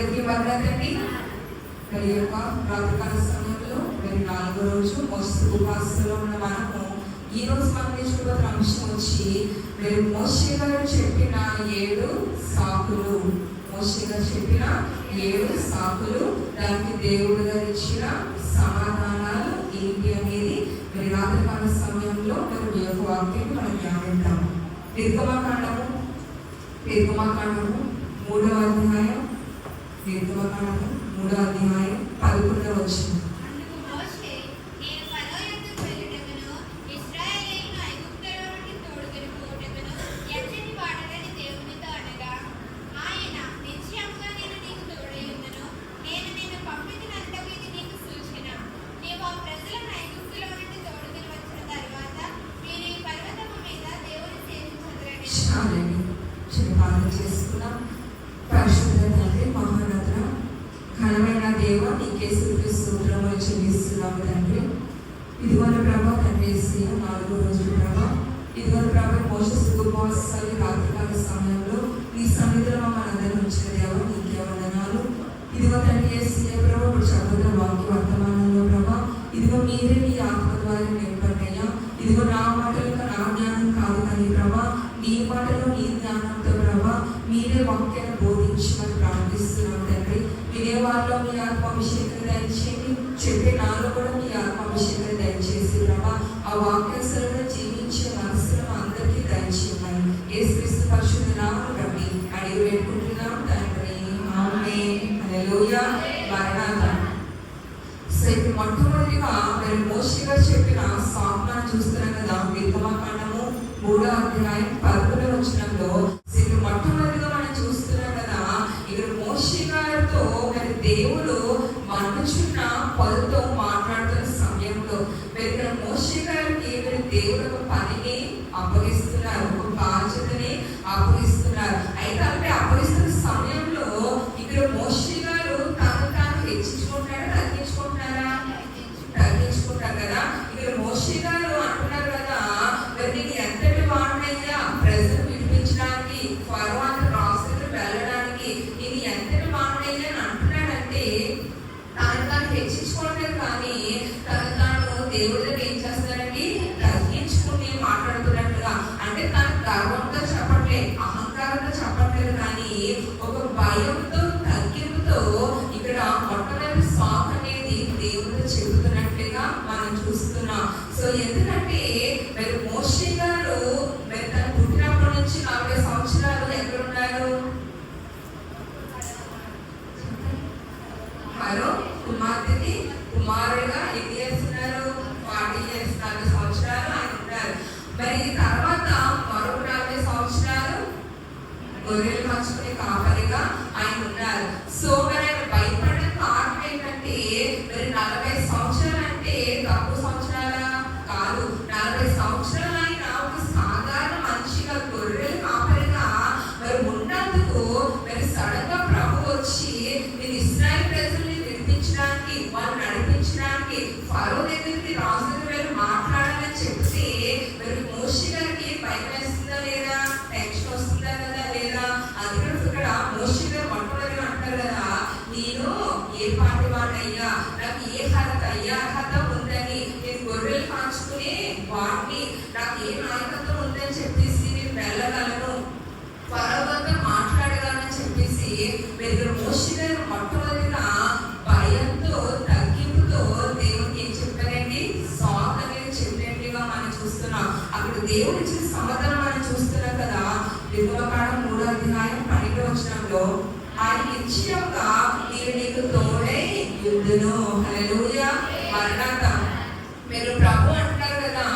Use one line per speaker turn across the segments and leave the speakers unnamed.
అందరికీ వందనండి. మరి యొక్క ప్రాతకాల సమయంలో మరి 4వ రోజు మోసే ఉపవాసంలో ఉన్న మనము ఈ రోజు మనం నేర్చుకోబోతున్న అంశం వచ్చి మరి మోషే గారు చెప్పిన 7 సాకులు. మోషే గారు చెప్పిన 7 సాకులు, దానికి దేవుడు గారు ఇచ్చిన సమాధానాలు ఏంటి అనేది మరి రాత్రికాల సమయంలో మరి ఈ యొక్క వాక్యం మనం ధ్యానిద్దాము. నిర్గమకాండము 3వ అధ్యాయం 11వ వచనం. చేసుకున్నాం. పరిశుద్ధ తండ్రి, మహానతుడ, ఘనమైన దేవ, నీకే స్తోత్రములు చెల్లిస్తున్నాము తండ్రి. ఇదిగోని ప్రభా తండ్రి 4వ రోజు ప్రభా, ఇదిగోని ప్రభా మోసే ఉపవాసాలు రాత్రికాల సమయంలో నీ సన్నిధిలో మనందరం ఉంచిన దేవ, నీకే వందనాలు. ఇదిగో తండ్రి ప్రభా ఇప్పుడు చదువుతున్న వాక్య వర్తమానంలో ప్రభా, ఇదిగో మీరే నీ ఆత్మ ద్వారా నింపండియ్యా. ఇదిగో నా మాటలకు నా జ్ఞానం కాదు కానీ ప్రభా, నీ మాటలో నీ జ్ఞానంతో ప్రభా మీరే వాక్యాన్ని బోధించమని ప్రార్థిస్తున్నాం తండ్రి. వినే వారిలో మీ ఆత్మాభిషేకం దయచేయండి, చెప్పే నాలో కూడా మీ ఆత్మాభిషేకం దయచేసి ప్రభా ఆ వాక్యాసలను జీవించే మనసులను అందరికీ దయచేయమని యేసుక్రీస్తు పరిశుద్ధ నామమును బట్టి అడిగి వేడుకుంటున్నాం తండ్రి. ఆమేన్. హల్లెలూయా. మరణాత. సో ఇప్పుడు మొట్టమొదటిగా మరి మోషే గారు చెప్పిన సాకులను చూస్తున్నాం కదా. నిర్గమకాండము 3వ అధ్యాయం 11వ వచనంలో మొట్టమొదటిగా మనం చూస్తున్నాం కదా. ఇక్కడ మోషే గారితో మరి దేవుడు మనుచున్న పలుతో మాట్లాడుతున్న సమయంలో మరి ఇక్కడ మోషే గారికి మరి దేవుడు ఒక పనిని అప్పగిస్తున్నారు, ఒక బాధ్యతని అప్పగిస్తున్నారు. అయితే అంటే అప్పగిస్తున్న సమయంలో ఇక్కడ మోషే గారు తాను హెచ్చించుకుంటారా తగ్గించుకుంటారు కదా. ఇక్కడ మోషే గారు అంటున్నారు కదా, మరి నేను ఎంతటి వాడినయ్యా ప్రజలు విడిపించడానికి, ఫరో రాసులు వెళ్ళడానికి నేను ఎంతటి వాడినయ్యా అని అంటున్నాడంటే తాను హెచ్చించుకోవట్లేదు కానీ తాను దేవుడి దగ్గర ఏం చేస్తాడండి, తగ్గించుకుని మాట్లాడుతున్నట్టుగా. అంటే తను గర్వంగా చెప్పట్లేదు, అహంకారంగా చెప్పట్లేదు కానీ ఒక భయంతో తగ్గింపుతో ఇక్కడ మొట్టమొదటి సాకు అనేది దేవుడు చెబుతున్నట్టుగా మనం చూస్తున్నాం. సో ఎందుకంటే మరి మోషే గారు మరి తను పుట్టినప్పటి నుంచి 40 సంవత్సరాలు ఎక్కడున్నారు? ఫరో కుమార్తెని కుమారుడుగా ఎన్ని ఇయర్స్ ఉన్నారు? 40 ఇయర్స్, 40 సంవత్సరాలు ఆయన ఉన్నారు. మరి తర్వాత మరొక 40 సంవత్సరాలు గొర్రెలు పంచుకునే కాపరిగా ఆయన ఉన్నారు. సో మరి ఆయన భయపడిన కారణం ఏంటంటే మరి 40 సంవత్సరాలు అంటే తక్కువ సంవత్సరాల కాదు. 40 సంవత్సరాలు అయినా ఒక సాధారణ మనిషిగా గొర్రెలు కాపరిగా మరి ఉన్నందుకు మరి సడన్ గా ప్రభు వచ్చి నేను ఇశ్రాయేలు ప్రజల్ని విడిపించడానికి, వాళ్ళు నడిపించడానికి ఫరో దగ్గరికి రాజు దగ్గర వెళ్ళి మాట్లాడాలని చెప్తే మరి మోషే గారికి భయం వేస్తుందా లేదా, టెన్షన్ వస్తుందా కదా లేదా? అందుకని ఇక్కడ మోషే గారు మొట్టమొదటిగా అంటారు కదా, నేను ఏ పాటి వాడయ్యా, నాకు ఏ అర్హత ఉందని, నేను గొర్రెలు కాల్చుకునే వాడిని, నాకు ఏ నాయకత్వం ఉందని చెప్పేసి నేను వెళ్ళగలను, ఫరోతో మాట్లాడగలను చెప్పేసి మీరు మోషే గారు మొట్టమొదటిగా భయంతో తగ్గింపుతో దేవుడికి ఏం చెప్పారండి, సాకు అనేది చెప్పినట్టుగా మనం చూస్తున్నాం. అక్కడ దేవుడు ఇచ్చిన సమాధానం మనం చూస్తున్నాం కదా. నిర్గమకాండం 3వ అధ్యాయం 12వ వచనంలో ఆయన ఇచ్చినగా నేను నీకు తోడై యుందును. హల్లెలూయా. మరణాత. మీరు ప్రభు అంటారు కదా,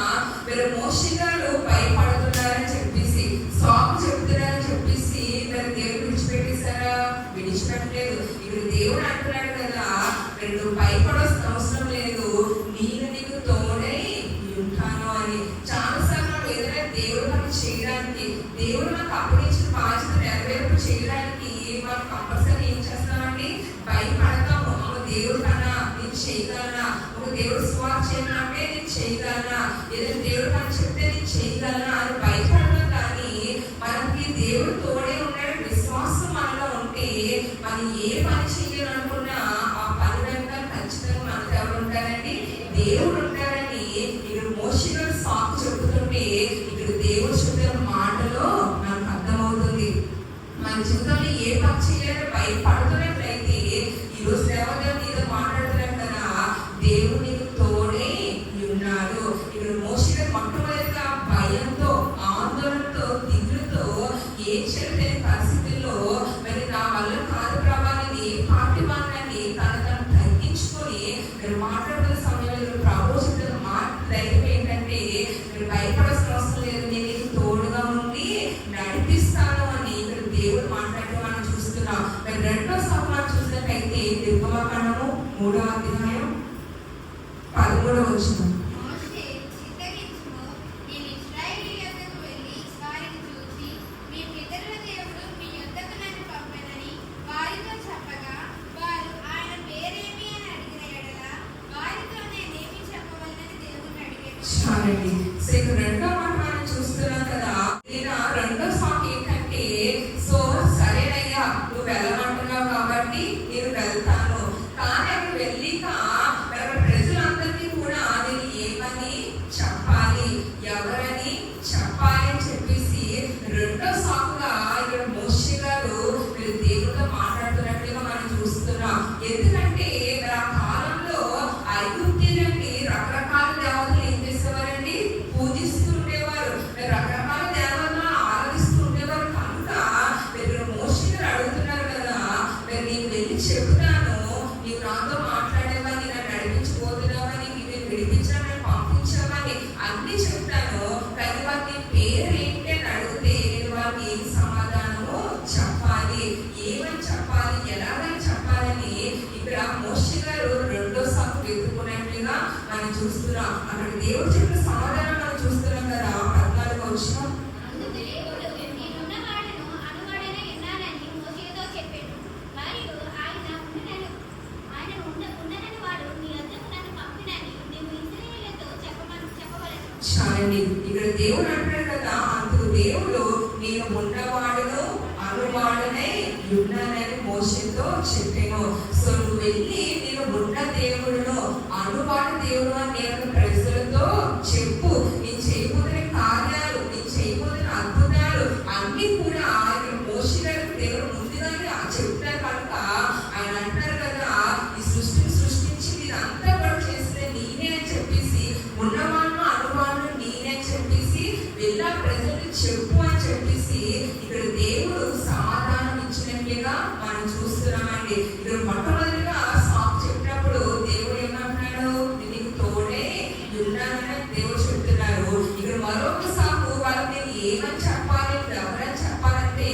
మీరు మోషే గారు భయపడుతున్నారని చెప్పేసి, సాకు చెప్తున్నారని చెప్పేసి మరి దేవుడు విడిచిపెట్టేశారా? విడిచిపెట్టలేదు. ఇప్పుడు దేవుడు అంటున్నాడు కదా, మీరు భయపడాల్సిన అవసరం లేదు, నేను నీకు తోడై ఉంటాను అని. చాలాసార్లు మనం ఏదైనా దేవుడు మనకు చేయడానికి, దేవుడు మనకు అప్పగించిన బాధ్యత నెరవేర్పు చేయడానికి మనం కంపల్సరీ ఏం చేస్తామండి, భయపడతాము. దేవుడు కన్నా నేను చేయగలనా, ఒక దేవుడు స్వార్థ చేయాలంటే నేను చేయగలనా, ఏదైనా దేవుడు మనం చెప్తే నేను చేయగలనా అని భయపడతాం. కానీ మనకి దేవుడు తోడే ఉన్నాడు విశ్వాసం మనలో ఉంటే మనం ఏ పని చేయాలనుకున్నా ఆ పని వెంట ఖచ్చితంగా మనకు ఎవరు ఉంటారండి? దేవుడు ఉంటారని ఇక్కడ మోషే గారు సాకు చెబుతుంటే ఇక్కడ దేవుడు చెప్పిన మాటలో మనకు అర్థమవుతుంది. మన జీవితంలో ఏ పని చేయాలో భయపడుతున్నట్లయితే ఈరోజు దేవదేవుడు నీతో మాట్లాడుతున్నాం కదా, దేవుడు నీకు తోడే ఉన్నాడు. ఇక్కడ మోషే గారు మొట్టమొదటిగా భయంతో, ఆందోళనతో, దిగులుతో, ఏ చేయలేని పరిస్థితుల్లో మరి నా వల్ల కాదు ప్రభావాన్ని పార్టీ మాట్లాడి తను తగ్గించుకొని మీరు మాట్లాడుతున్న సమయంలో ప్రభు చెప్పిన మాట ధైర్యం ఏంటంటే మీరు భయపడాల్సిన అవసరం లేదు, నేను నీకు తోడుగా ఉండి నడిపిస్తాను అని ఇక్కడ దేవుడు మాట్లాడటం మనం చూస్తున్నాం. మరి రెండో సంవత్సరం చూసినట్లయితే నిర్గమకాండము 3వ అధ్యాయం 13వ వచనం. చాలండి. రెండో మాట మనం చూస్తున్నాం కదా, ఈయన రెండో సాకు ఏంటంటే సరేనయ్యా నువ్వు వెళ్ళమంటున్నావు కాబట్టి నేను వెళ్తాను, కానీ అక్కడ వెళ్ళిక ప్రజలందరినీ కూడా నేను ఏమని చెప్పాలి, ఎవరని చెప్పాలి అని చెప్పేసి రెండో సాకుగా ఇక్కడ మోషే గారు మీరు దేవుడితో మాట్లాడుతున్నట్లుగా మనం చూస్తున్నాం. ఎందుకంటే ఆ కాలంలో ఐగుప్తీయులకి రకరకాల దేవతలు ఏం చేసేవారండి? పూజిస్తూ ఉండేవారు, రకరకాల దేవతలను ఆరాధిస్తూ ఉండేవారు. కనుక మీరు మోషే గారు అడుగుతున్నారు కదా, మీరు నేను వెళ్ళి చెబుతాను, నీవు నాతో మాట్లాడేవని, నన్ను నడిపించబోతున్నావని, నేను విడిపించాలని, పంపించామని అన్ని చెప్తాను, కానీ వారి పేరు ఏంటి అని అడిగితే నేను వారికి ఏం సమాధానము చెప్పాలి, ఏమని చెప్పాలి, ఎలాగని చెప్పాలని ఇక్కడ మోషే గారు రెండో సాకు వెతుకున్నట్లుగా మనం చూస్తున్నాం. అక్కడ దేవుడు చెప్పిన సమాధానం మనం చూస్తున్నాం కదా. 14వ వచనం. చాలండి. ఇక్కడ దేవుడు అంటాడు కదా, అందుకు దేవుడు నేను ఉన్నవాడును అనువాడునే ఉన్నానని మోషేతో చెప్పాను. సో నువ్వు వెళ్ళి నేను ఉన్న దేవుడును అనువాడు దేవుడు అని నేను ప్రజలతో చెప్పు, నేను చేయబోతున్న కార్యాలు, నేను చేయబోతున్న అద్భుతాలు అన్ని కూడా ఆయన మోషే గారికి దేవుడు ముందుగానే చెప్తారు. కనుక ఆయన అంటారు కదా, ఈ సృష్టిని సృష్టించింది ఇదంతా కూడా చేస్తే నేనే అని చెప్పేసి, ఉన్నవాడు అనువాడు నేనే అని చెప్పేసి వెళ్ళ ప్రజలకు చెప్పు అని చెప్పేసి ఇక్కడ దేవుడు సమాధానం ఇచ్చినట్లుగా మనం చూస్తున్నామండి. ఇక్కడ మొట్టమొదటిగా సాకు చెప్పినప్పుడు దేవుడు ఏమంటున్నాడు? నీకు తోడే ఉన్నానని దేవుడు చెప్తున్నారు. ఇక్కడ మరొక సాకు వాళ్ళకి నేను ఏమని చెప్పాలి, ఎవరని చెప్పాలంటే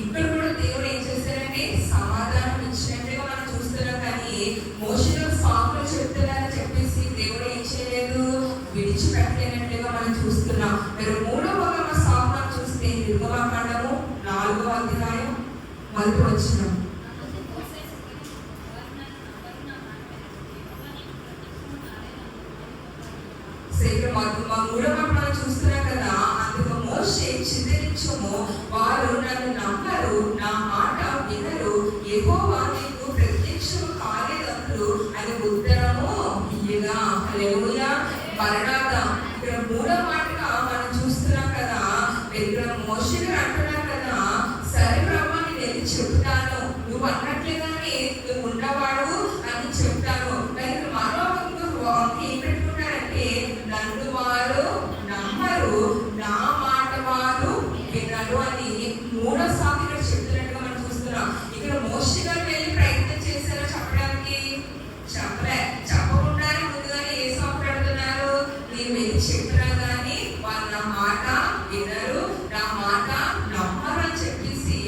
ఇక్కడ కూడా దేవుడు ఏం చేశారంటే సమాధానం ఇచ్చినట్లుగా మనం చూస్తున్నాం. కానీ మోషే గారు సాకులు చెప్తున్నారని చెప్పేసి దేవుడు ఏం చేయలేదు, విడిచిపెట్టలేనట్లుగా మనం చూస్తున్నాం. మీరు 3వ సాకు మనం చూస్తే నిర్గమకాండము 4వ అధ్యాయం 1వ వచనం. మూడవ మనం చూస్తున్నాం కదా, అందుకు మోషే చిదరించుము, వారు నన్ను నమ్మరు, నా మాట వినరు, యెహోవా నీకు ప్రత్యక్షము కాలేదప్పుడు అని ఉత్తరము ఇయ్యగా. హల్లెలూయా, మరణాత. ఇక్కడ 3వ మాటగా మనం చూస్తున్నాం కదా, ఇక్కడ మోషే గారు అంటున్నారు కదా, సరే ప్రభు నేను వెళ్ళి చెప్తాను, నువ్వు అన్నట్లుగానే నువ్వు ఉన్నవాడు అని చెప్తాను. కానీ మరో ఏం పెట్టుకున్నారంటే నన్ను వారు నమ్మరు, నా మాట వారు వినరు అని 3వ సాకు ఇక్కడ చెప్తున్నట్టుగా మనం చూస్తున్నాం. ఇక్కడ మోషే గారు వెళ్ళి ప్రయత్నం చేశారో చెప్పడానికి? చెప్పకుండానే ముందుగానే ఏ సాకు పెడుతున్నారు? నేను వెళ్ళి చెప్పినా కానీ వాళ్ళు నా మాట వినరు, నా మాట నమ్మరు అని చెప్పేసి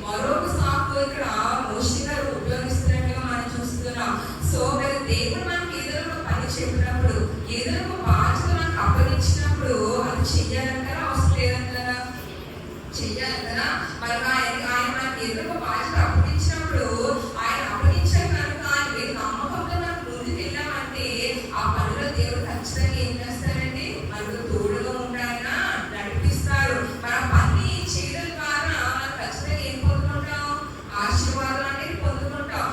మరొక సాకు ఇక్కడ మోషే గారు ఉపయోగిస్తున్నట్టుగా మనం చూస్తున్నాం. సో మరి దేవుడు మనకి ఏదైనా పని చెప్పినప్పుడు, ఏదైనా బాధ్యత మనకు అప్పగించినప్పుడు అది చెయ్యాలంటారా అవసరం లేదంటారా? చెయ్యాలి కదా. మరి ఆయన మనకి ఏదైనా బాధ్యత అప్పగించినప్పుడు ఆయన అప్పగించారు కనుక ఆయన నమ్మకంతో మనం ముందుకు వెళ్ళామంటే ఆ పనిలో దేవుడు ఖచ్చితంగా ఏం చేస్తారండి? మనకు తోడుగా ఉండాయన నడిపిస్తారు. మన పని చేయడం ద్వారా మనం ఖచ్చితంగా ఏం పొందుకుంటాం? ఆశీర్వాదం అనేది పొందుకుంటాం.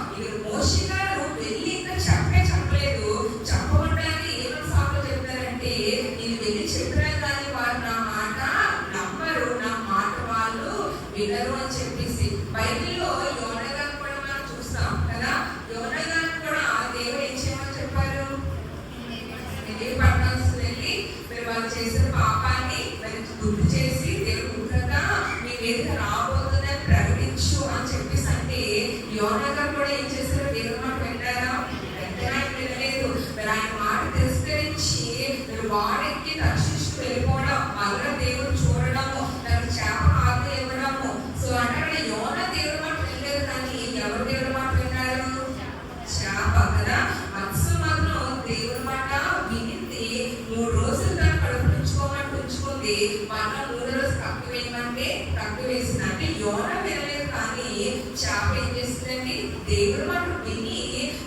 దేవుడు మాట విని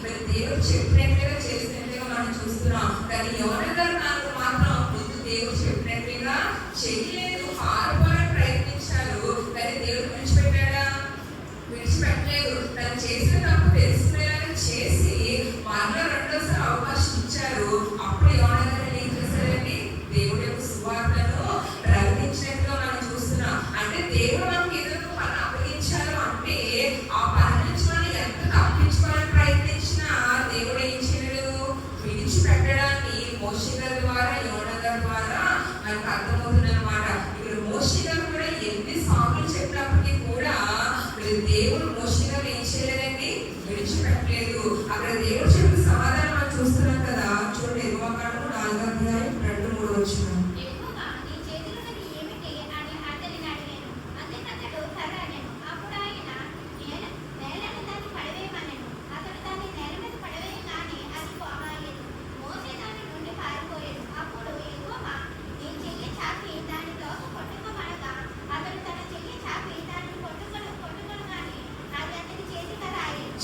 మరి దేవుడు చెప్పినట్లుగా చేసినట్లుగా మనం చూస్తున్నాం. కానీ యోనా గారు నాకు మాత్రం ముందు దేవుడు చెప్పినట్లుగా చేయలేదు, పారిపోవడానికి ప్రయత్నించారు. కానీ దేవుడు విడిచిపెట్టాడా? విడిచిపెట్టలేదు. తను చేసిన తప్పు తెలుసుకునేలాగా చేసి మరలా రెండోసారి అవకాశం ఇచ్చారు. అప్పుడు యోనా గారు ఏం చేశారండి? దేవుడి యొక్క సువార్తను ప్రకటించినట్టుగా మనం చూస్తున్నాం. అంటే దేవుడు మనకి ఏదైనా పని అప్పగించారు అంటే ఆ పని నుంచి మనం ఎంత తప్పించుకోవాలని ప్రయత్నించినా దేవుడు ఏం చేయడు? విడిచిపెట్టడాన్ని మోషే గారి ద్వారా, యోనా గారి ద్వారా మనకు అర్థమవుతుంది అన్నమాట. ఇక్కడ మోషే గారు కూడా ఎన్ని సాకులు చెప్పినప్పటికీ కూడా దేవుడు మోషే గారు ఏం చేయలేదండి? విడిచిపెట్టలేదు. అక్కడ దేవుడు చెప్పిన సమాధానం మనం చూస్తున్నాం కదా. చూడండి, నిర్వాకాండము 4వ అధ్యాయం 2-3 వచనం.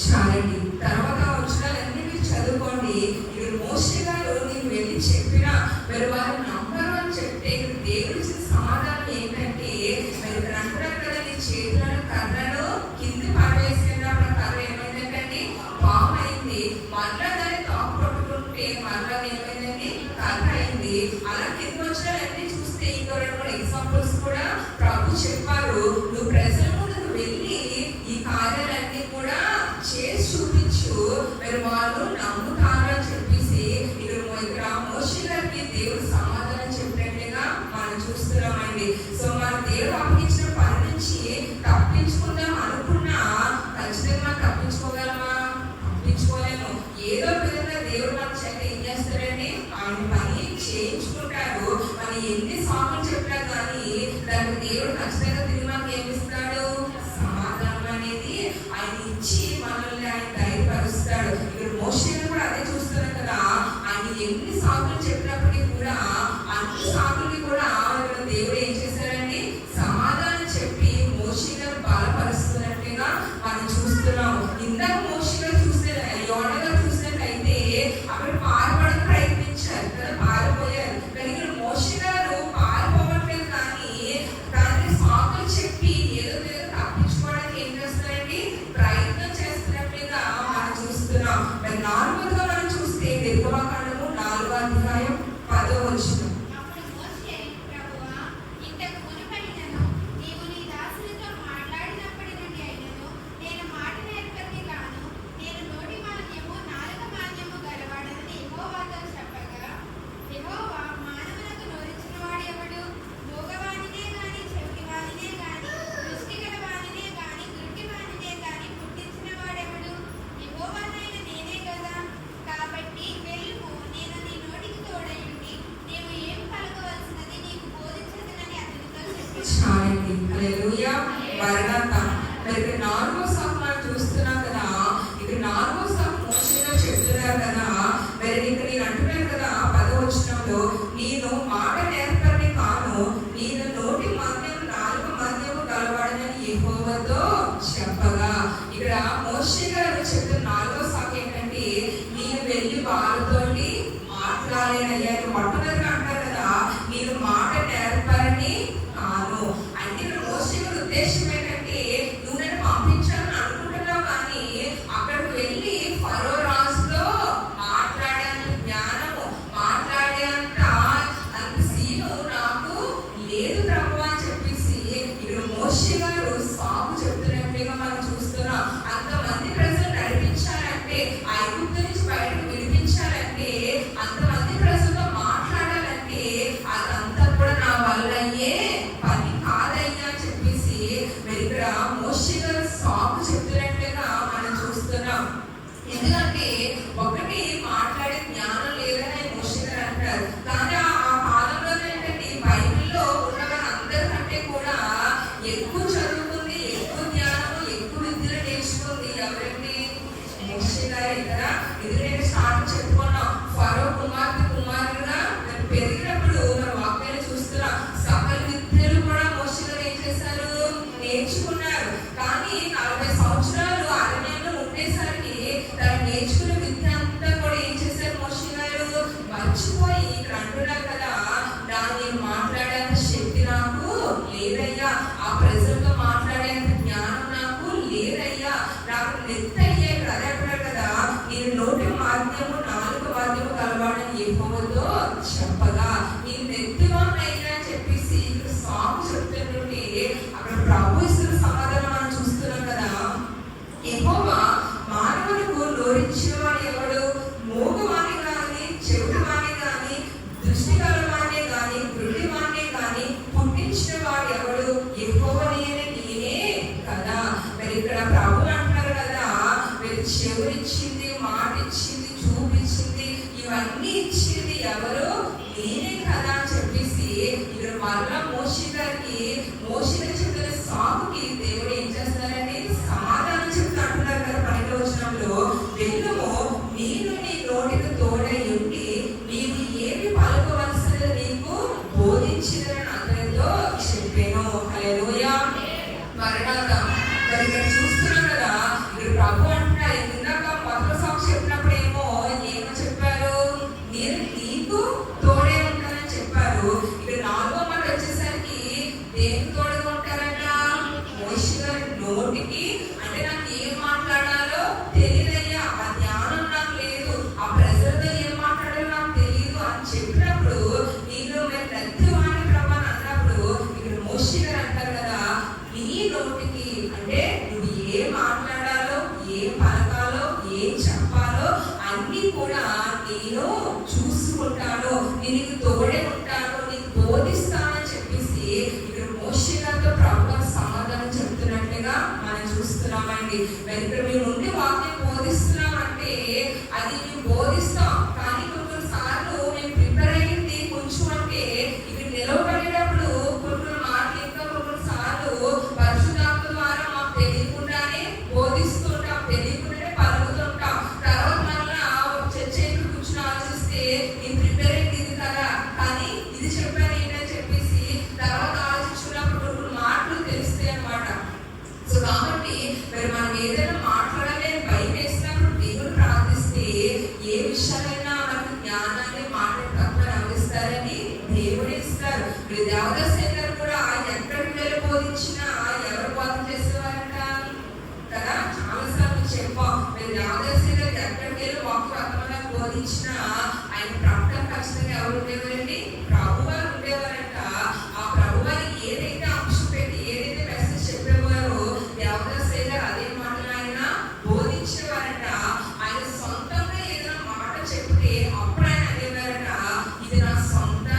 చాలండి, తర్వాత వచనాలన్నీ మీరు చదువుకోండి. ఇక్కడ మోషే గారు నేను వెళ్ళి చెప్పినా మరి వారు నమ్మరు అని చెప్తే దేవుడు ఇచ్చిన సమాధానం ఏంటంటే, మరి ఇక్కడ అంటారు కదా, నీ చేతులను కర్రను కింది పడవేసినప్పుడు కర్ర ఏమైందంటే పాము అయింది. మళ్ళా దాన్ని తాకు పట్టుకుంటే మళ్ళా ఏమైందండి? కర్ర అయింది. అలా కింద వచనాలన్నీ చూస్తే ఇంకో 2-3 ఎగ్జాంపుల్స్ కూడా ప్రభు చెప్పారు. నువ్వు ప్రజల ముందుకు వెళ్ళి ఈ కార్యాలన్నీ కూడా చేసి చూపించు, మరి వాళ్ళు నమ్ముతారని చెప్పేసి ఇక్కడ మోషే గారికి దేవుడు సమాధానం చెప్పినట్టుగా మనం చూస్తున్నామండి. సో మన దేవుడు అప్పగించిన పని నుంచి తప్పించుకుందాం అనుకున్నా ఖచ్చితంగా మనం తప్పించుకోగలమా? తప్పించుకోలేము. ఏదో విధంగా దేవుడు మన చేత ఏం చేస్తారండి? ఆయన పని చేయించుకుంటారు. మనం ఎన్ని సాకులు చెప్పినా కానీ దానికి దేవుడు ఖచ్చితంగా తిరిగి మనకి ఏమిస్తాడు? సమాధానం అనేది ఆయన ఇచ్చి మనల్ని ఆయన ధైర్యపరుస్తాడు. ఇక్కడ మోషే కూడా అదే చూస్తున్నాం కదా. ఆయన ఎన్ని సాకులు చెప్పినప్పటికీ కూడా అన్ని సాకులకి కూడా దేవుడు ఏం చేశారండి? సమాధానం చెప్పి మోషే గారు బలపరుస్తున్నట్టుగా మనం చూస్తున్నాం. ఇందాక మోషే గారు చూస్తే, యోనా గారు చూసినట్లయితే అక్కడ పారిపోవడానికి ప్రయత్నించారు కదా, పారిపోయారు. కానీ ఇక్కడ మోషే గారు పారిపోవట్లేదు, కానీ దాన్ని సాకులు చెప్పి ఏదో తప్పించుకోవడానికి ఏం చేస్తారండి? ప్రయత్నం చేస్తున్నట్టుగా మనం చూస్తున్నాం. మరి 4వదిగా మనం చూస్తే నిర్గమకాండము 4వ అధ్యాయం 10వ వచనం. చాలండి, హల్లెలూయా, మరణాత. మరి ఇక్కడ 4వ సాకు మనం చూస్తున్నాం కదా. ఇక్కడ 4వ సాకు మోషే గారు చెప్తున్నారు కదా. మరి ఇక్కడ నేను అంటున్నాను కదా 10వ వచనంలో, నేను మాట నేర్పరిని కాను, నేను నోటి మద్యము నాలుగు మద్యము గలవాడనని యెహోవాతో చెప్పగా. ఇక్కడ మోషే గారు చెప్తున్న 4వ సాకు ఏంటంటే, నేను వెళ్ళి వాళ్ళతోటి మాట్లాడలేనయ్యా. మొట్టమొదటిగా అంటారు కదా, నేను మాట నేర్పరిని కాను. అంటే ఇక్కడ మోషే గారి ఉద్దేశం ఏంటంటే, నువ్వు నన్ను పంపించాలని అనుకుంటున్నావు, కానీ అక్కడికి వెళ్ళి ఫరో రాజుతో మాట్లాడేంత జ్ఞానము, మాట్లాడేంత అంత సీను నాకు లేదు ప్రభు అని చెప్పేసి ఇక్కడ మోషే గారు సాకు చెప్తున్నట్టుగా మనం చూస్తున్నాం. అంతమంది ప్రజలు నడిపించాలంటే, ఐగుప్తు నుంచి బయటకు విడిపించాలంటే, అంతమంది ప్రజలతో మాట్లాడాలంటే అదంతా కూడా నా వల్ల అయ్యే పని కాదయ్యా అని చెప్పేసి మరి ఇక్కడ మోషే గారు సాకు చెప్తున్నట్టుగా మనం చూస్తున్నాం. ఎందుకంటే ఒకటి మాట్లాడే జ్ఞానం లేదని మోషే గారు అంటారు. కానీ ఆ కాలంలో ఏంటంటే బైబిల్లో ఉన్న వారందరికంటే కూడా ఎక్కువ చదువుకుంది, ఎక్కువ జ్ఞానము, ఎక్కువ విద్యను నేర్చుకుంది ఎవరండి? మోషే గారే కదా. ఇది నేను స్టార్ట్ చెప్పుకున్నాం. ఫరో కుమారుడుగా పెరిగినప్పుడు మన వాక్యాలు చూస్తున్నాం. సకల విద్యలు కూడా మోషే గారు ఏం చేశారు? నేర్చుకున్నారు. కానీ 40 సంవత్సరాలు అరణ్యంలో ఉండేసరికి నేర్చుకున్న విద్య అంతా కూడా ఏం చేశారు మోషే గారు? మర్చిపోయి ఇక్కడ అంటున్నారు కదా, నేను మాట్లాడేంత శక్తి నాకు లేదయ్యా, ఆ ప్రజలతో మాట్లాడేంత జ్ఞానం నాకు లేదయ్యా, నాకు నెత్తి అయ్యా. ఇక్కడ అదే అంటున్నారు కదా, నేను నోటి మాధ్యము నాలుగు మాధ్యము కలవాడని యెహోవాతో చెప్పగా నేను నెత్తివాడినయ్యా అని చెప్పేసి ఇక్కడ సాగు చెప్తుంటే అక్కడ ప్రభు ఇస్తున్న సమాధానం మనం చూస్తున్నాం కదా. యెహోవా మానవులకు నోరించిన వాడు ఎవడు? మూగవాణి కానీ, చెవిటివాణి కానీ, దృష్టి గలవాణ్ణే కానీ, గుడ్డివాణ్ణే కానీ పుట్టించిన వాడు ఎవడు? యెహోవానే నేనే కదా. మరి ఇక్కడ ప్రభు అంటున్నారు కదా, మీరు చెవులిచ్చింది, మాట ఇచ్చింది, చూపించింది, ఇవన్నీ ఇచ్చింది ఎవరు? నేనే కదా అని చెప్పేసి ఇక్కడ మళ్ళా మోషే గారికి, మోషే గారు చెప్పిన సాగుకి దేవుడు ఏం చేస్తారంటే సమాధానం చెప్తా అంటున్నారు కదా 12వ వచనంలో, వెళ్ళుము నేను నీ నోటికి తోడై ఉండి నీవు ఏమి పలుకవలసినది నీకు బోధించినని అందరితో చెప్పాను. హల్లెలూయా. మరణాత మరి ఇక్కడ చూస్తున్నాం కదా, ఇక్కడ ప్రభు అంటున్నారు, ఇందాక మొదటి సాగు చెప్పినప్పుడు ఏమో చెప్పారు? నేను నీకు తోడే ఉంటానని చెప్పారు. ఇక్కడ 4వ మాట వచ్చేసరికి దేనికి తోడుగా ఉంటారంట? మోషే గారి నోటికి. అంటే నాకు ఏం మాట్లాడాలో తెలియదయ్యా, ఆ జ్ఞానం నాకు లేదు, ఆ ప్రజలతో ఏం మాట్లాడాలో నాకు తెలియదు అని చెప్పినప్పుడు నేను ప్రతివాణి ప్రభు అని అన్నప్పుడు ఇక్కడ మోషే గారు అంటారు కదా, నీ నోటికి అంటే నువ్వు ఏం మాట్లాడాలో, ఏం పలకాలో, ఏం చెప్పాలో అన్ని కూడా నేను చూసుకుంటాను, నీకు తోడే ఉంటాను, నీకు బోధిస్తానని చెప్పేసి ఇక్కడ మోషే గారితో ప్రభు సమాధానం చెప్తున్నట్లుగా మనం చూస్తున్నామండి. ఇక్కడ మేము ఉండి వాక్యం బోధిస్తున్నామంటే అది మేము బోధిస్తాం, కానీ కొన్నిసార్లు మేము ప్రిపేర్ అయ్యింది కొంచెం అంటే ఇక్కడ నిలవబడేటప్పుడు కొన్ని మాటలు ఇంకా కొన్నిసార్లు పరిశుద్ధాత్మ ద్వారా మాకు తెలియకుండానే బోధిస్తుంటాం, తెలియకుండానే పలుకుతుంటాం. తర్వాత మళ్ళా చర్చకు కూర్చుని ఆలోచిస్తే నేను ప్రిపేర్ అయింది ఇది కదా, కానీ ఇది చెప్పాను ఏంటని చెప్పేసి తర్వాత ఆలోచించుకున్నప్పుడు కొన్ని మాటలు తెలుస్తాయి అన్నమాట. సో కాబట్టి మరి మనం ఏదైనా మాట్లాడాలని భయం వేసినప్పుడు దేవుడు ప్రార్థిస్తే ఏ విషయాలైనా మనకు జ్ఞానాన్ని మాట్లాడటప్పుడు నవ్విస్తారని దేవుడు ఇస్తారు. మీరు దేవదాస్ గారు కూడా ఎక్కడికి వెళ్ళి బోధించినా ఎవరు బోధన చేసేవారంట కదా, చాలాసార్లు చెప్పాం. మీరు దేవదాస్ గారు ఎక్కడికి వెళ్ళి వాక్యాత్మగా బోధించినా ఆయన ప్రకటన ఖచ్చితంగా ఎవరు ఉండేవారండి? ప్రభువారు ఉండేవారంట. ఆ ప్రభువారు ఏదైతే అంశం పెట్టి ఏదైతే మెసేజ్ చెప్పేవారో దేవదాస్ గారు అదే మాటలు ఆయన బోధించేవారంట. ఆయన సొంతంగా ఏదైనా మాట చెప్తే అప్పుడు ఆయన అనేవారంట, ఇది నా సొంత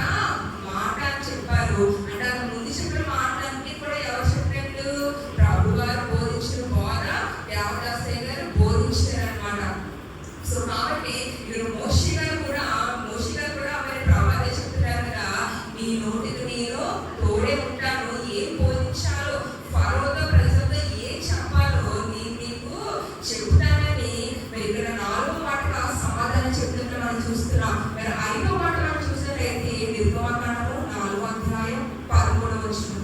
మాట అని చెప్పారు. అంటే అది ముందు చెప్పిన మాటలన్నీ కూడా ఎవరు చెప్పినట్టు? ప్రభువారు బోధించిన బోధ దేవదాస్ గారు బోధించారనమాట. సో కాబట్టి మీరు మోషే గారు కూడా మరి ప్రభాదే చెప్తున్నారు కదా, నీ నోటికి నేను తోడే ఉంటాను, ఏం బోధించాలో, ఫరోతో ప్రజలతో ఏం చెప్పాలో నేను నీకు చెప్తానని మరి ఇక్కడ 4వ మాటగా సమాధానం చెప్తుంటే మనం చూస్తున్నాం. మరి 5వ మాట మనం చూసినట్లయితే నిర్గమకాండము 4వ అధ్యాయం 13వ వచనం.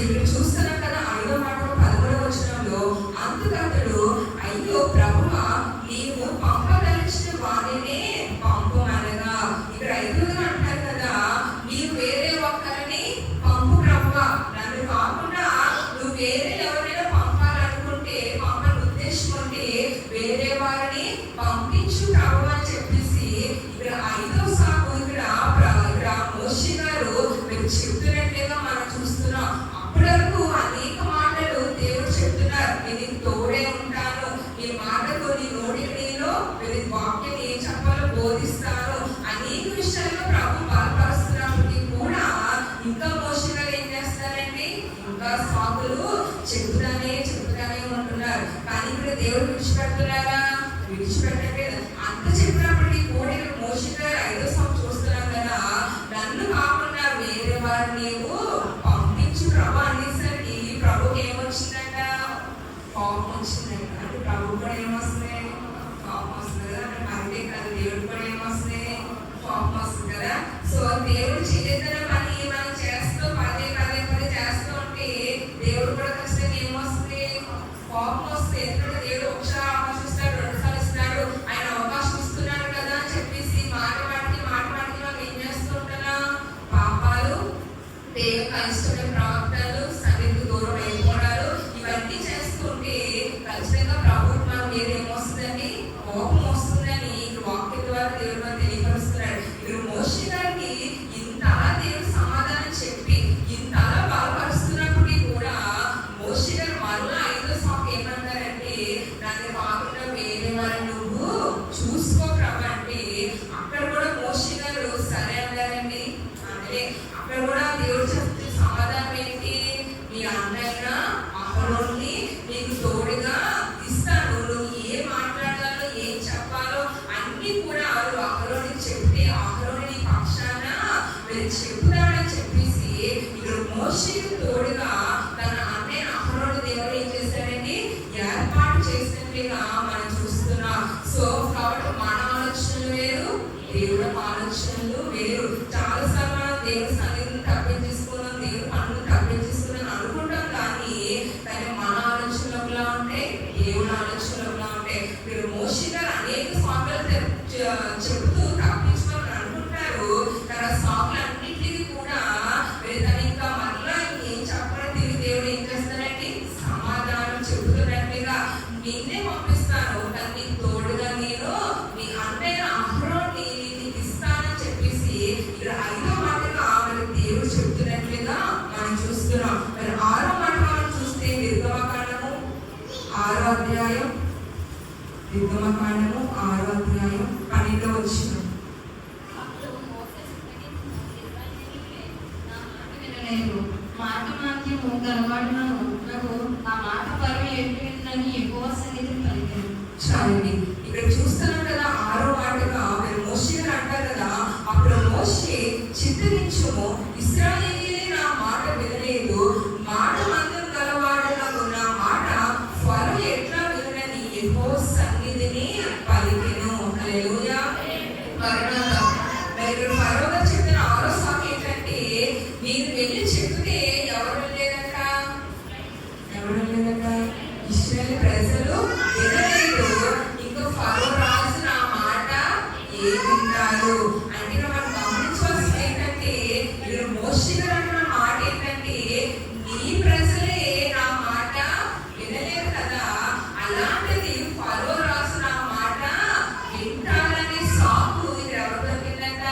ఇక్కడ చూస్తున్నాం కదా 5వ మాట 13వ వచనంలో, అందుకతడు అయ్యో ప్రభువా నీవు పంపదలిచిన వారినే పంపమనగా. ఇక్కడ 5వ అంటారు కదా, నీవు వేరే ఒక్కరిని పంపు ప్రభువా, నన్ను కాకుండా నువ్వు వేరే ఎవరైనా పంపాలనుకుంటే, పంపని ఉద్దేశం ఉంటే వేరే వారిని పంపించు ప్రభు అని చెప్పేసి ఇక్కడ 5వ సాగు ఇక్కడ మోషే గారు చెప్తున్నట్లుగా మనం చూస్తున్నాం. అప్పటి వరకు అనేక మాటలు దేవుడు చెప్తున్నారు, నేను తోడే ఉంటాను, నీ మాటకు నీ నోటికి నేను వాక్యం ఏం చెప్పాలో బోధిస్తాను, అనేక విషయాల్లో ప్రభు బలపరుస్తున్నప్పటికీ కూడా ఇంకా మోషే గారు ఏం చేస్తారండి? ఇంకా సాగులు చెప్తానే ఉంటున్నారు. కానీ ఇక్కడ దేవుడు విడిచిపెడుతున్నారా? విడిచిపెట్టలేదు. అంత చెప్పినప్పటికీ కూడా మోషే గారు 5వ సాగు చూస్తున్నాం కదా, నన్ను కాకుండా వేరే వారిని నీవు పంపించు ప్రభు అని ఇష్టమైన ప్రవక్తలు సన్నిధికి దూరం అయిపోవడాలు ఇవన్నీ చేస్తుంటే ఖచ్చితంగా ప్రభుత్వం మన మీద ఏమొస్తుందని కోపం వస్తుందని వాక్యం ద్వారా దేవుడు మనకు తెలియపరుస్తున్నాడు. ఇప్పుడు మోషే గారికి ఇంతలా దేవుడు సమాధానం చెప్పి ఇంతలా బాధపరుస్తున్నప్పటికీ కూడా మోషే గారు మరలా 5వ సాకు ఏమన్నారంటే నాకు కాకుండా వేరే వారిని నువ్వు చూసుకో ప్రభు అంటే అక్కడ కూడా మోషే గారు సరే అన్నారండి. అంటే అక్కడ కూడా దేవుడు చెప్తే సమాధానం ఏంటి, నీ అన్నయ్య అహరోన్ని నీకు తోడుగా ఇస్తాను, నువ్వు ఏం మాట్లాడాలో ఏం చెప్పాలో అన్ని కూడా అహరోనికి చెప్తే అహరోని నీ పక్షాన మీరు చెబుతాడని చెప్పేసి ఇక్కడ మోషేకు తోడుగా తన అన్నయ్య అహరోని దేవుడు ఏం చేశాడండి, ఏర్పాటు చేసినట్లుగా మనం చూస్తున్నాం. సో కాబట్టి మన ఆలోచనలు వేరు, దేవుడు ఆలోచనలు వేరు. చాలా సార్లు మనం దేవుడి సన్నిధిని తప్పించేసుకున్నాం, దేవుడి పనులు తప్పించేసుకున్నాం అనుకుంటాం, కానీ మన ఆలోచనలు ఒకలా ఉంటాయి, దేవుడి ఆలోచనలు ఒకలా ఉంటాయి. మీరు మోషే గారు అనేక సాకులు చెబుతూ తప్పించుకోవాలని అనుకుంటారు, తన సాకులన్నింటికి కూడా తను ఇంకా మరలా ఏం చెప్పడం తిరిగి దేవుడు ఏం చేస్తారండి, సమాధానం చెబుతున్నట్లుగా నిన్నే పంపిస్తాను, కానీ నీకు తోడుగా నేను నీ అన్నయ్య అహరోన్ని నీకు ఇస్తానని చెప్పేసి ఇక్కడ 5వ మాటగా మరి దేవుడు చెబుతున్నట్లుగా మనం చూస్తున్నాం. మరి 6వ మాట మనం చూస్తే నిర్గమకాండము 6వ అధ్యాయం 12వ వచనం.
మాట మాత్యము గలవాడునను నా మాట పరువు ఎట్టిందని ఎక్కువ సన్నిధిని పలికాను.
చాలండి, ఇక్కడ చూస్తున్నాం కదా 6వ మాటగా మీరు మోషే గారు అంటారు కదా, అప్పుడు మోషే చిత్తగించుము, ఇశ్రాయేలీయులే నా మాట వినలేదు, మాట మందం గలవాడునను నా మాట పరువు ఎట్లా వినని యెహోవా సన్నిధిని పలికెను. హల్లెలూయా. మరి ఫరో గారు చెప్పిన 6వ సాకు ఏంటంటే, మీరు వెళ్ళి చెప్తే ఎవరు వెళ్ళలేదట, ఇశ్రాయేలు ప్రజలు వినలేదు, ఇంకా ఫరో రాజు నా మాట ఏం వింటారు అంటే మనం గమనించవలసింది ఏంటంటే, మీరు మోషే గారు అంటున్న మాట ఏంటంటే, నీ ప్రజలే నా మాట వినలేదు కదా, అలాంటిది ఫరో రాజు నా మాట వింటారనే సాకు ఇది ఎవరు దొరికిందట,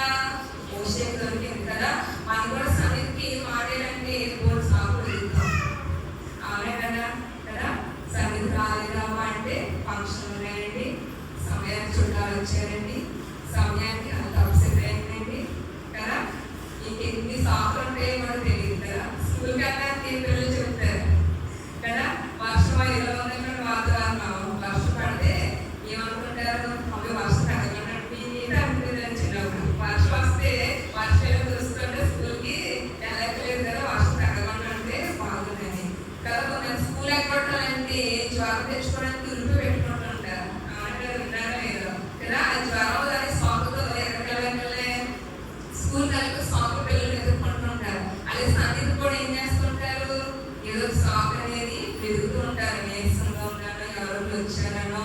మోషే దొరికింది కదా. మనం కూడా సన్నిధికి మాట్లాడంటే మూడు సాకులు ఇస్తాం, అవునే కదా కదా. సన్నిధి రాలేదామా అంటే ఫంక్షన్ ఉన్నాయండి, సమయానికి చుట్టాలు వచ్చారండి, సమయానికి అంత అప్సెట్ అయిందండి కదా. ఇంకెన్ని సాకులు ఉంటాయో మనకు తెలియదు కదా. స్కూల్ కన్నా పిల్లలు చెప్తారు కదా, వర్షం ఇలా ఉందంటే వాతావరణం వర్షం పడితే ఏమనుకుంటారు, అవి వర్షం తగ్గనట్టు అనుకుంటుందని చిన్నప్పుడు. వర్షం వస్తే వర్షాలు కురుస్తుంటే స్కూల్కి వెళ్ళట్లేదు కదా, వర్షం తగ్గకుండా అంటే బాగుందని కదా. కొంచెం స్కూల్ ఎక్కడాలంటే జ్వరం తెచ్చుకోవడానికి ఉరుపు పెట్టుకుంటుంటారు, అంటే విన్నారో లేదో కదా. ఆ జ్వరం కానీ సాకుతో ఎక్కడికెళ్ళే స్కూల్ కలిపి సాకు పిల్లలు ఎదుర్కొంటుంటారు. అలాగే సన్నిధి కూడా ఏం చేస్తుంటారు, ఏదో సాకు అనేది వెతుకుతూ ఉంటారు, నీరసంగా ఉన్నానో, ఎవరు వచ్చారనో,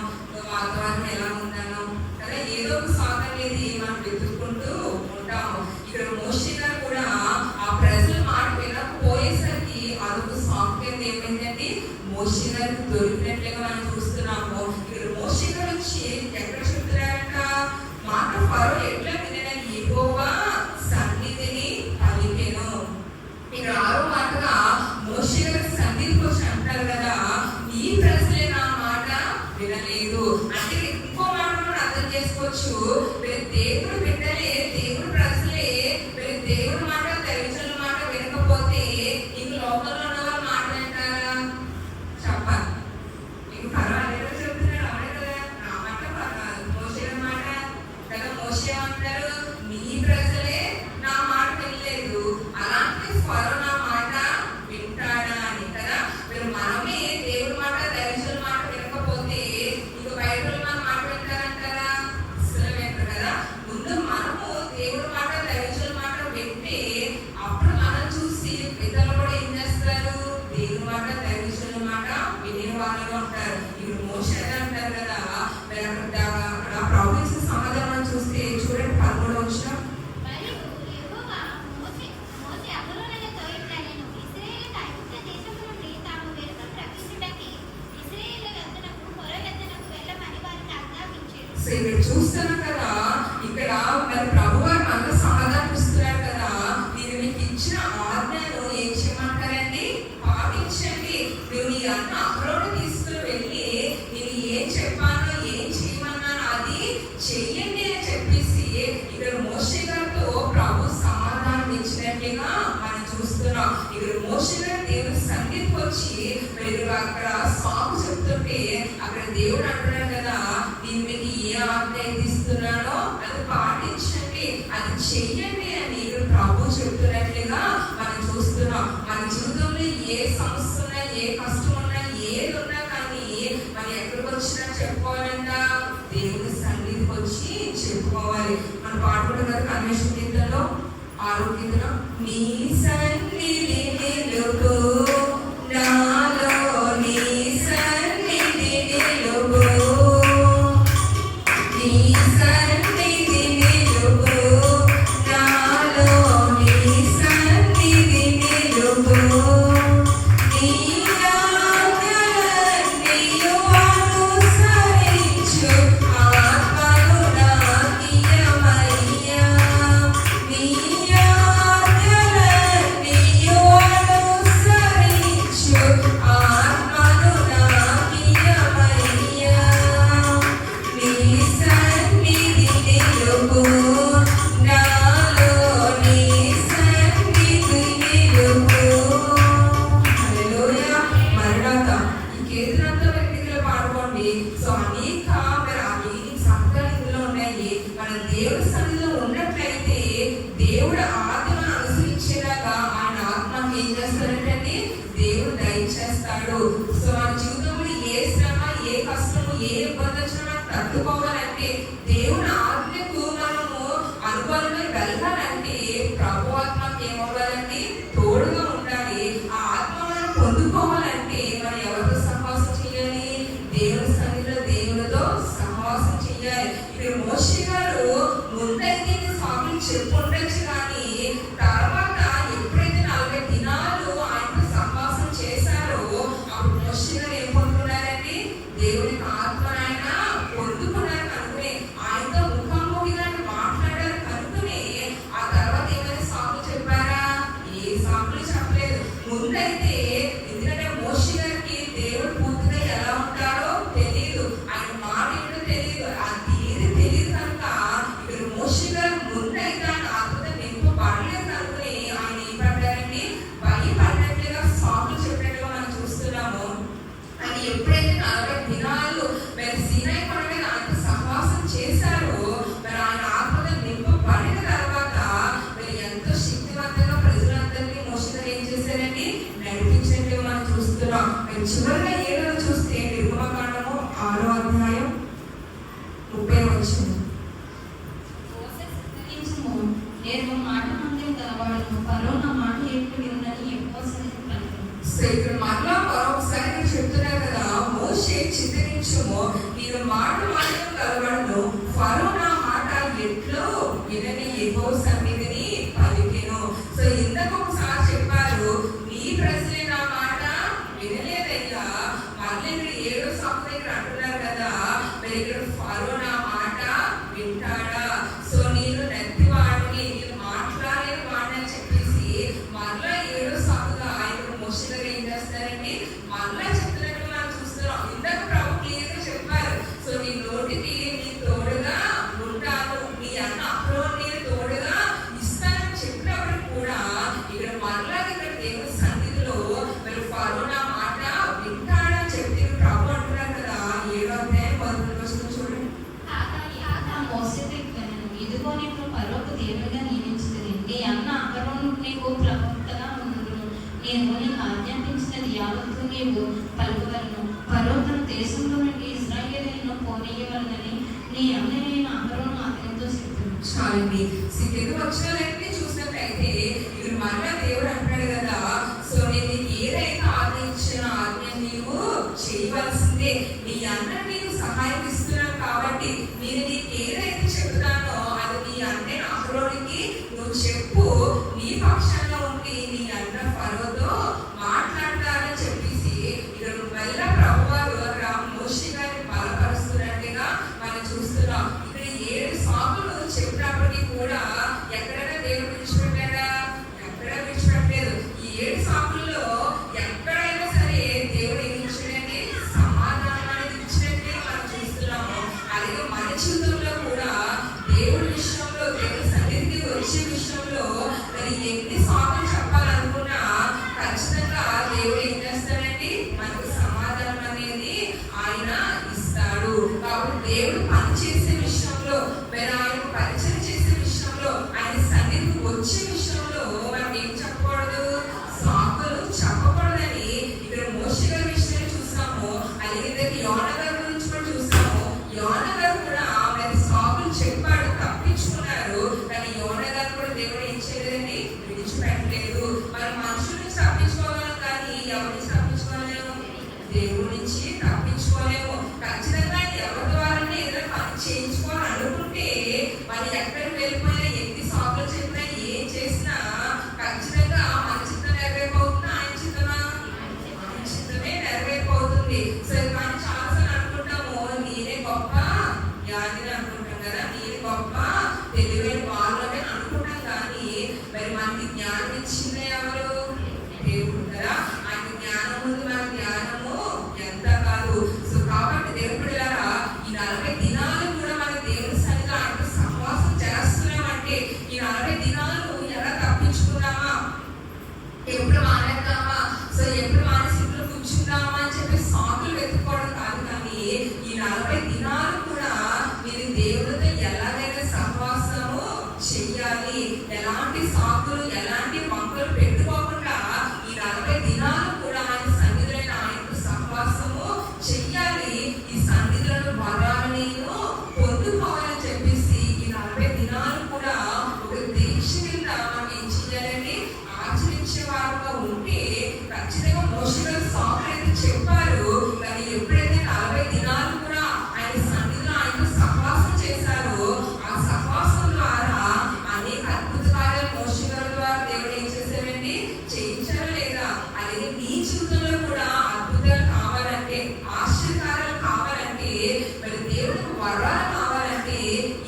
వాతావరణం ఎలా ఉందనో కదా, ఏదో ఒక సాకు అనేది మనం వెతుక్కుంటూ ఉంటాము. ఇక్కడ మోషే గారు కూడా ఆ ప్రజల మాట వినకపోయేసరికి అదొక సాకు కింద ఏమైందండి, మోషే గారికి దొరికినట్లుగా మనం చూస్తున్నాము. ఇక్కడ మోషే గారు వచ్చి ఎక్కడ చెప్తున్నారంట, మాట ఫరో ఎట్లా వినని యెహోవా సన్నిధిని పలికెను. ఇక్కడ 6వ మాటగా మోషే గారి సన్నిధికి వచ్చి అంటారు కదా, ఈ ప్రజలే నా మాట వినలేదు అంటే ఇంకో మాట మనం అర్థం చేసుకోవచ్చు, దేవుడు బిడ్డలే, దేవుడు ప్రజలే, దేవుడు మాట దైవజనుల మాట వినకపోతే ఇంక లోకంలో ఉన్న వాళ్ళు మాట వింటారా చెప్పాలి. మీకు పర్వాలేదు చెప్తున్నాడు, అవునే కదా, నా మాట మోషే మాట కదా. మోషే అంటారు, నీ ప్రజలే నా మాట వినలేదు, అలాంటి ఫరో నా మాట వింటాడా అని కదా. మీరు మనమే దేవుడి మాట దైవజనుల మాట వినకపోతే ఇంక బయట మన మాట వింటారంటారా, అసలు వింటారు కదా. ముందు ఇక్కడ చూస్తున్నాం కదా, ఇక్కడ మరి ప్రభు వారు మనకు సమాధానం ఇస్తున్నారు కదా, నేను మీకు ఇచ్చిన ఆజ్ఞను ఏం చేయమంటారండి? పాటించండి. నువ్వు నీ అన్న అహరోను తీసుకుని వెళ్ళి నేను ఏం చెప్పానో ఏం చేయమన్నానో అది చెయ్యండి అని చెప్పేసి ఇక్కడ మోషే గారితో ప్రభు సమాధానం ఇచ్చినట్లుగా మనం చూస్తున్నాం. ఇక్కడ మోషే గారు దేవుని సన్నిధికి వచ్చి మీరు అక్కడ సాగు చెప్తుంటే అక్కడ దేవుడు అంటున్నాడు కదా, నేను మీకు ఏ ఆజ్ఞ ఇస్తున్నానో అది పాటించండి, అది చెయ్యండి అని ఇక్కడ ప్రభు చెప్తున్నట్లుగా మనం చూస్తున్నాం. మన జీవితంలో ఏ సమస్య ఉన్నా, ఏ కష్టం ఉన్నా, ఏది ఉన్నా కానీ మనం ఎక్కడికి వచ్చినా చెప్పుకోవాలంట, దేవుని సన్నిధికి వచ్చి చెప్పుకోవాలి. మనం పాడుకుంటాం కదా కన్వెన్షన్ గీతంలో 6వ కీర్తన, నీ సన్నిధి నిలుపు నాలో, నీ సన్నిధి నిలుపు, నీ సన్నిధి నిలుపు నాలో, నీ సన్నిధి నిలుపు, నీ ఆజ్ఞలన్నీయు అనుసరించు ఆత్మను నాకియ్యమయ్యా, నీ ఆజ్ఞలన్నీయు అనుసరించు ఆత్మను నాకియ్యమయ్యా, నీ సన్నిధి నిలుపు నాలో, నీ సన్నిధి నిలుపు. హల్లెలూయా. మరణాత ఈ కీర్తనంతా వ్యక్తిగా పాడుకోండి. సో అనేక మరి ఆ మీనింగ్స్ అంతా ఇందులో ఉన్నాయి. మన దేవుడి సన్నిధిలో ఉన్నట్లయితే దేవుడు ఆత్మను అనుసరించేలాగా ఆయన ఆత్మకి ఏం చేస్తాడంటే దేవుడు దయచేస్తాడు. సో మన జీవితంలో ఏ శ్రమ, ఏ కష్టము, ఏ ఇబ్బంది వచ్చినా మనం తట్టుకోవాలంటే దేవుని ఆజ్ఞకు మనము అనుభవంలో వెళ్ళాలంటే ప్రభు ఆత్మకి ఏమవ్వాలంటే తోడుగా ఉండాలి. ఆ ఆత్మ మనం పొందుకోవాలంటే మనం ఎవరితో సహవాసం చేయాలి? దేవుని సన్నిధిలో దేవునితో సహవాసం చేయాలి. ఇప్పుడు మోషే గారు ముందైతే స్వామిని చెప్పుండొచ్చు కానీ తర్వాత ఎప్పుడైతే 40 దినాలు ఆయనతో సహవాసం చేశారో అప్పుడు మోషే గారు ఏం పొందుకున్నారండి? దేవుని ఆత్మను ఆయన పొందుకున్నారు కనుకునే ఆయనతో ముఖాముఖిగా మాట్లాడారు కనుకునే ఆ తర్వాత ఏమైనా సాకులు చెప్పారా? ఏ సాకులు చెప్పలేదు. ముందైతే ఎందుకంటే మోషే గారికి దేవుడు పూర్తిగా ఎలా ఉంటారో తెలియదు, ఆయన మాట ఏంటో తెలియదు, ఏది తెలియదు కనుక ఇక్కడ మోషే గారు ముందైతే ఆయన ఆత్మతో నింపబడలేదు కనుకుని ఆయన ఏం పడ్డారండి? భయపడినట్లుగా సాకులు చెప్పినట్టుగా మనం చూస్తున్నాము. అని ఎప్పుడైతే 40 దినాలు మరి సీనాయి కొండ మీద ఆయన సహవాసం చేశారో మరి ఆయన ఆత్మతో నింపబడిన తర్వాత మరి ఎంతో శక్తివంతంగా ప్రజలందరినీ మోషే గారు ఏం చేశారండి? నడిపించినట్టుగా మనం చూస్తున్నాం. మరి చివరిగా ఏదో చూస్తే నిర్గమకాండము 6వ అధ్యాయం 30వ వచనం.
నేను మాట మందిరం గలవాడను, ఫరో నా మాట ఎప్పుడు విందని ఎక్కువ సన్నిధి పలికెను.
సో ఇక్కడ మరలా మరొకసారి నేను చెప్తున్నారు కదా, మోషే చిత్తరించుము, నేను మాట మాత్రం కలవడను, ఫరో నా మాట ఎట్లో వినని యెహోవా సన్నిధిని పలికెను. సో ఇందాక ఒకసారి చెప్పారు, నీ ప్రజలే నా మాట వినలేదయ్యా. మళ్ళీ ఇక్కడ 7వ సంవత్సరం ఇక్కడ అంటున్నారు కదా, మరి ఇక్కడ ఫరో నా మాట వింటాడా? సో నేను నెత్తివాడిని, నేను మాట్లాడలేని వాడిని అని చెప్పేసి మళ్ళా 7వ సంవత్సరం ఆయన మోషే గారు ఏం చేస్తారండి? మళ్ళా చెప్తున్నట్టు మనం చూస్తున్నాం. ఇందాక ప్రభు క్లియర్గా చెప్పారు, సో నీ నోటికి నీ తోడుగా ఉంటాను, నీ అన్న అహరోను నేను తోడుగా ఇస్తానని చెప్పినప్పుడు కూడా ఇక్కడ మళ్ళా ఇక్కడ దేవుని సన్నిధిలో మరి ఫరో నా మాట వింటాడని చెప్పి ప్రభు అంటున్నారు కదా. 7వ అధ్యాయం 11వ వచనం చూడండి.
మోషేతో ఇట్లనెను, ఇదిగో నిన్ను ఫరోకు దేవునిగా నియమించితిని, నీ అన్న అహరోను నీకు ప్రవక్తగా ఉండును, నేను నీకు ఆజ్ఞాపించినది యావత్తు నీవు పలుకవలను. ఫరో తన దేశంలో నుండి ఇశ్రాయేలీయులను పోనీయవలనని నీ అన్నయ్యైన అహరోను అతనితో చెప్పెను.
చాలండి. తెలుగు వచనాలన్నీ చూసినట్లయితే ఇక్కడ మరలా దేవుడు అంటాడు కదా, సో నేను నీకు ఏదైతే ఆజ్ఞ ఇచ్చిన ఆజ్ఞ నీవు చేయవలసిందే. నీ అన్న నీకు సహాయం ఇస్తున్నాను కాబట్టి నేను నీకు ఏదైతే చెప్తానో అది నీ అన్న అహరోనుకి నువ్వు చెప్పు, నీ పక్షంలో ఉండి నీ అన్న ఫరోతో మాట్లాడతానని చెప్పేసి ఇక్కడ మళ్ళా ప్రభువారు మోషే గారిని బలపరుస్తున్నట్టుగా మనం చూస్తున్నాం. యోన గారి గురించి కూడా చూస్తాము. యోన గారు కూడా మరి సాకులు చెప్పాడు, తప్పించుకున్నారు. కానీ యోన గారు కూడా దేవుడు ఏం చేయలేదండి, విడిచిపెట్టలేదు. మరి మనుషుల నుంచి తప్పించుకోగలం కానీ ఎవరి నుంచి తప్పించుకోలేము, దేవుడి నుంచి తప్పించుకోలేము. ఖచ్చితంగా ఎవరి ద్వారానే ఏదైనా పని చేయించుకోవాలి అనుకుంటే మరి ఎక్కడికి వెళ్ళిపోయినా ఎన్ని సాకులు చెప్పినా ఏం చేసినా ఖచ్చితంగా మన చిత్తం నెరవేరిపోతుందా, ఆయన చిత్తమా? ఆయన చిత్తమే నెరవేరిపోతుంది. సరే, కానీ చాలాసార్లు అనుకుంటాము నేనే గొప్ప జ్ఞానిని అనుకుంటాం కదా, నేనే గొప్ప తెలివైన వాళ్ళని అనుకుంటాం. కానీ మరి మనకి జ్ఞానం ఇచ్చిందే ఎవరు? దేవుడు కదా. ఆయన జ్ఞానం ఉంది, మన జ్ఞానము ఎంత కాదు. సో కాబట్టి దేవుడు బిడ్డలారా, ఈ 40 దినాలు కూడా మన దేవుని సన్నిధిలో ఆయనతో సహవాసం చేస్తున్నామంటే ఈ 40 దినాలు ఎలా తప్పించుకున్నామా, ఎప్పుడు మానేద్దామా, సో ఎప్పుడు మానేసి ఇంట్లో కూర్చుందామా అని చెప్పి సాకులు వెతుక్కోవడం కాదు. కానీ ఈ 40 దినాలు కూడా మీరు దేవుడితో ఎలాగైనా సహవాసము చెయ్యాలి. ఎలాంటి సాకులు ఎలాంటి వంకలు పెట్టుకోకుండా ఈ 40 దినాలు కూడా ఆయన సన్నిధిలో ఆయనతో సహవాసము చెయ్యాలి. ఈ సన్నిధులను వరాలు నేను పొందుకోవాలని చెప్పేసి ఈ 40 దినాలు కూడా ఒక దీక్ష కింద మనం ఏం చేయాలని ఆచరించే వారుగా ఉంటే ఖచ్చితంగా మోషే గారు సాకులు అయితే చెప్పారు. కానీ ఎప్పుడైతే 40 దినాలు కూడా ఆయన సన్నిధిలో ఆయనతో సహవాసం చేశారో ఆ సహవాసం ద్వారా అనేక అద్భుత కార్యాలు మోషే గారి ద్వారా దేవుడు ఏం చేశారండి, చేయించారా లేదా? అలాగే నీ జీవితంలో కూడా అద్భుతాలు కావాలంటే, ఆశ్చర్యకార్యాలు కావాలంటే, మరి దేవుడికి వరాలు కావాలంటే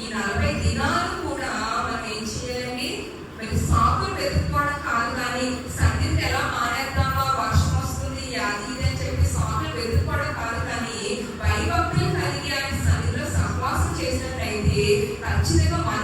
ఈ 40 దినాలు కూడా మనం ఏం చేయాలండి, మరి సాకులు వెతుక్కోవడం కాదు. కానీ సన్నిధికి ఎలా మానేద్దామా, వర్షం వస్తుంది అది ఇది అని చెప్పి సాకులు వెతుక్కోవడం కాదు. కానీ భయభక్తులు కలిగి ఆయన సన్నిధిలో సహవాసం చేసినట్లయితే ఖచ్చితంగా మన